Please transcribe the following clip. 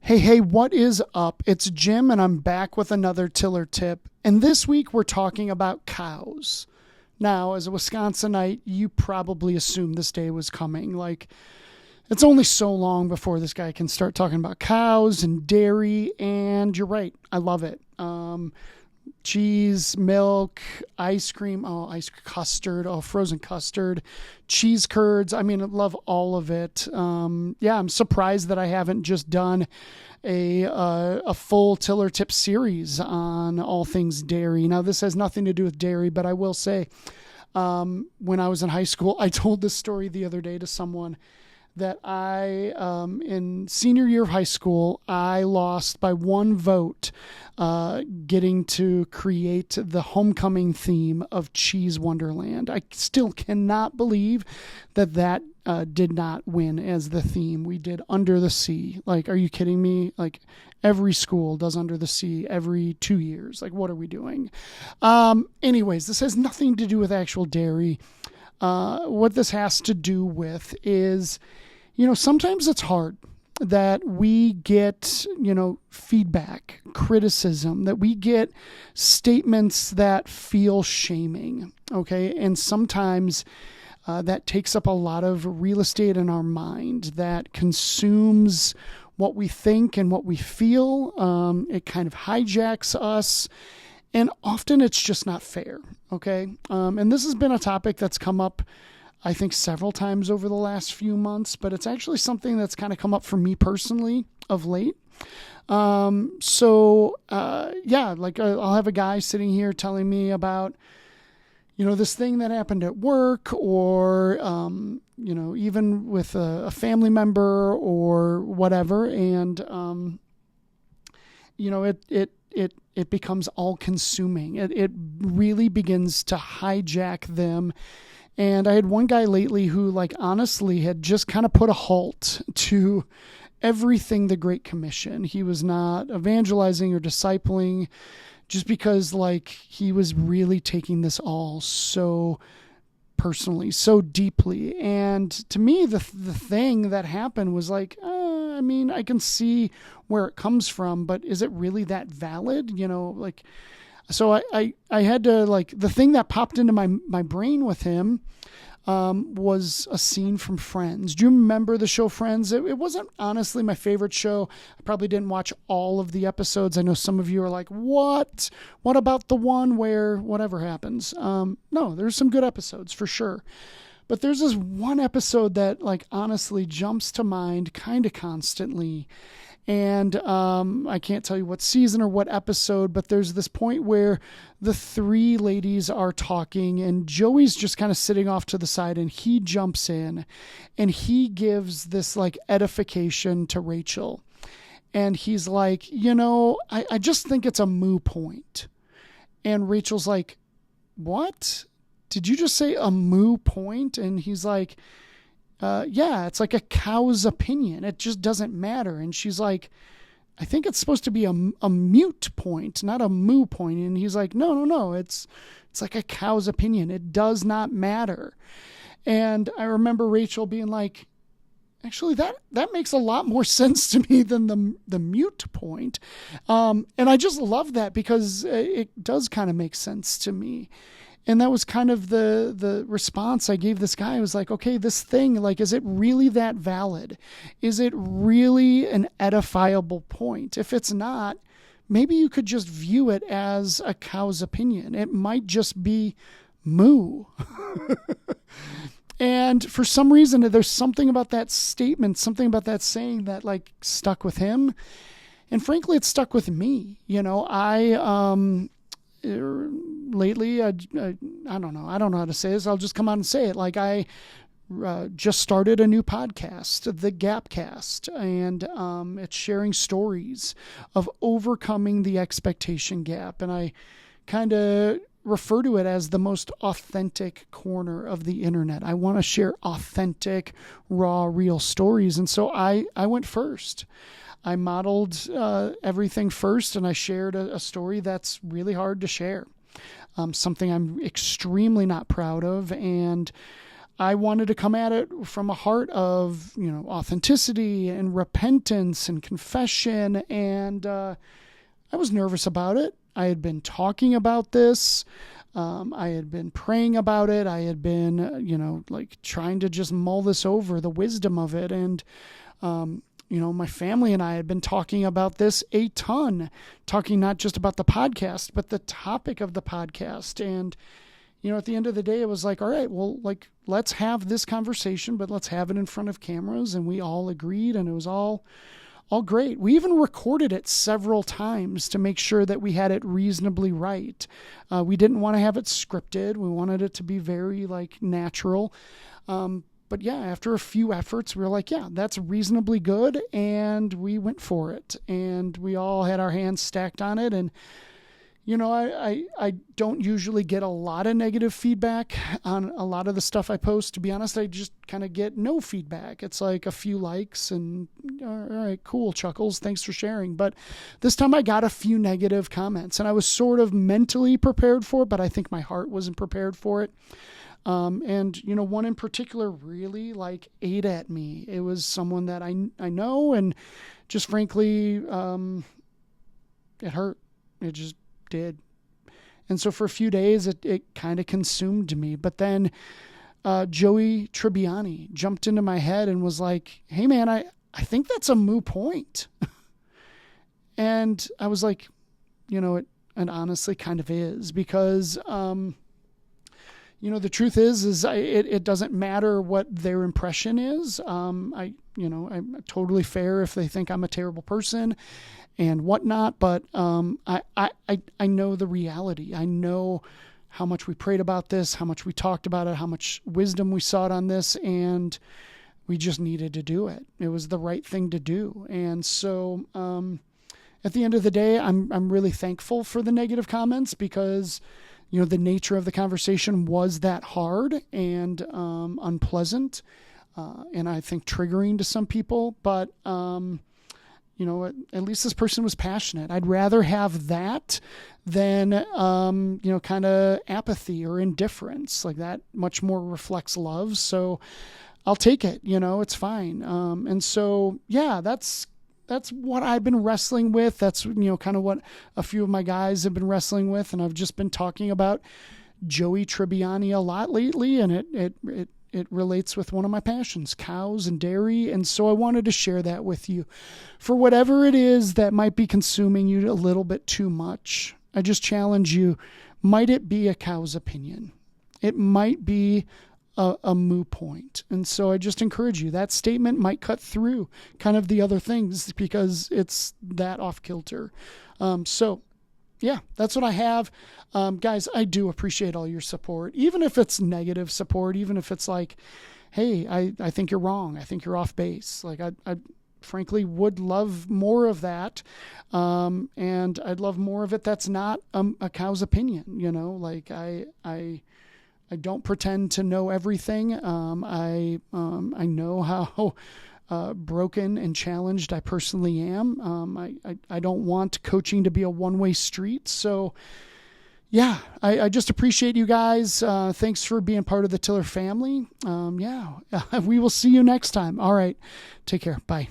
Hey, what is up? It's Jim, and I'm back with another Tiller tip. And this week we're talking about cows. Now, as a Wisconsinite, you probably assumed this day was coming. Like, it's only so long before this guy can start talking about cows and dairy, and you're right, I love it. Cheese, milk, ice cream, custard, frozen custard, cheese curds. I mean, I love all of it. I'm surprised that I haven't just done a full Tiller Tip series on all things dairy. Now, this has nothing to do with dairy, but I will say, when I was in high school, I told this story the other day to someone that in senior year of high school, I lost by one vote, getting to create the homecoming theme of Cheese Wonderland. I still cannot believe that did not win as the theme. We did Under the Sea. Like, are you kidding me? Like, every school does Under the Sea every 2 years. Like, what are we doing? Anyways, this has nothing to do with actual dairy. What this has to do with is, sometimes it's hard that we get, feedback, criticism, that we get statements that feel shaming. Okay. And sometimes that takes up a lot of real estate in our mind, that consumes what we think and what we feel. It kind of hijacks us. And often it's just not fair. Okay. And this has been a topic that's come up, I think, several times over the last few months, but it's actually something that's kind of come up for me personally of late. I'll have a guy sitting here telling me about, this thing that happened at work, or, even with a family member or whatever. And, it becomes all consuming. It really begins to hijack them. And I had one guy lately who, honestly had just kind of put a halt to everything the Great Commission. He was not evangelizing or discipling, just because, he was really taking this all so personally, so deeply. And to me, the thing that happened was I can see where it comes from, but is it really that valid? So I had to, the thing that popped into my brain with him was a scene from Friends. Do you remember the show Friends? It wasn't honestly my favorite show. I probably didn't watch all of the episodes. I know some of you are like, what? What about the one where whatever happens? No, there's some good episodes for sure. But there's this one episode that honestly jumps to mind kind of constantly. And I can't tell you what season or what episode, but there's this point where the three ladies are talking and Joey's just kind of sitting off to the side, and he jumps in and he gives this edification to Rachel. And he's like, I just think it's a moo point. And Rachel's like, what? Did you just say a moo point? And he's like, it's like a cow's opinion. It just doesn't matter. And she's like, I think it's supposed to be a mute point, not a moo point. And he's like, no. It's like a cow's opinion. It does not matter. And I remember Rachel being like, actually, that makes a lot more sense to me than the mute point. And I just love that because it does kind of make sense to me. And that was kind of the response I gave this guy. I was like, okay, this thing, is it really that valid? Is it really an edifiable point? If it's not, maybe you could just view it as a cow's opinion. It might just be moo. And for some reason, there's something about that statement, something about that saying that stuck with him. And frankly, it stuck with me. Lately, I don't know how to say this. I'll just come out and say it. I just started a new podcast, the Gapcast, and it's sharing stories of overcoming the expectation gap. And I kind of refer to it as the most authentic corner of the internet. I want to share authentic, raw, real stories. And so I went first. I modeled everything first, and I shared a story that's really hard to share. Something I'm extremely not proud of, and I wanted to come at it from a heart of, authenticity and repentance and confession. And I was nervous about it. I had been talking about this. I had been praying about it. I had been, trying to just mull this over, the wisdom of it. And, my family and I had been talking about this a ton, talking not just about the podcast, but the topic of the podcast. And, at the end of the day, it was like, all right, well, let's have this conversation, but let's have it in front of cameras. And we all agreed, and it was all great. We even recorded it several times to make sure that we had it reasonably right. We didn't want to have it scripted. We wanted it to be very natural. But yeah, after a few efforts, we were like, yeah, that's reasonably good. And we went for it, and we all had our hands stacked on it. And I don't usually get a lot of negative feedback on a lot of the stuff I post. To be honest, I just kind of get no feedback. It's like a few likes and, all right, cool, Chuckles, thanks for sharing. But this time I got a few negative comments, and I was sort of mentally prepared for it, but I think my heart wasn't prepared for it. And one in particular really ate at me. It was someone that I know, and just frankly, it hurt. It just did. And so for a few days it kind of consumed me. But then Joey Tribbiani jumped into my head and was like, hey man, I think that's a moot point. And I was like, it honestly kind of is, because the truth is it doesn't matter what their impression is. I'm totally fair if they think I'm a terrible person and whatnot, but I know the reality. I know how much we prayed about this, how much we talked about it, how much wisdom we sought on this, and we just needed to do it. It was the right thing to do. And so at the end of the day, I'm really thankful for the negative comments, because the nature of the conversation was that hard and unpleasant, and I think triggering to some people. But at least this person was passionate. I'd rather have that than kind of apathy or indifference. Like, that much more reflects love. So I'll take it. It's fine. And so yeah, that's what I've been wrestling with. That's, kind of what a few of my guys have been wrestling with. And I've just been talking about Joey Tribbiani a lot lately, and it relates with one of my passions, cows and dairy. And so I wanted to share that with you. For whatever it is that might be consuming you a little bit too much, I just challenge you, might it be a cow's opinion? It might be a moot point. And so I just encourage you, that statement might cut through kind of the other things, because it's that off kilter. So yeah, that's what I have. Guys, I do appreciate all your support, even if it's negative support, even if it's like, hey, I think you're wrong. I think you're off base. Like, I frankly would love more of that. And I'd love more of it that's not a cow's opinion. I don't pretend to know everything. I know how broken and challenged I personally am. I don't want coaching to be a one-way street. So yeah, I just appreciate you guys. Thanks for being part of the Tiller family. We will see you next time. All right. Take care. Bye.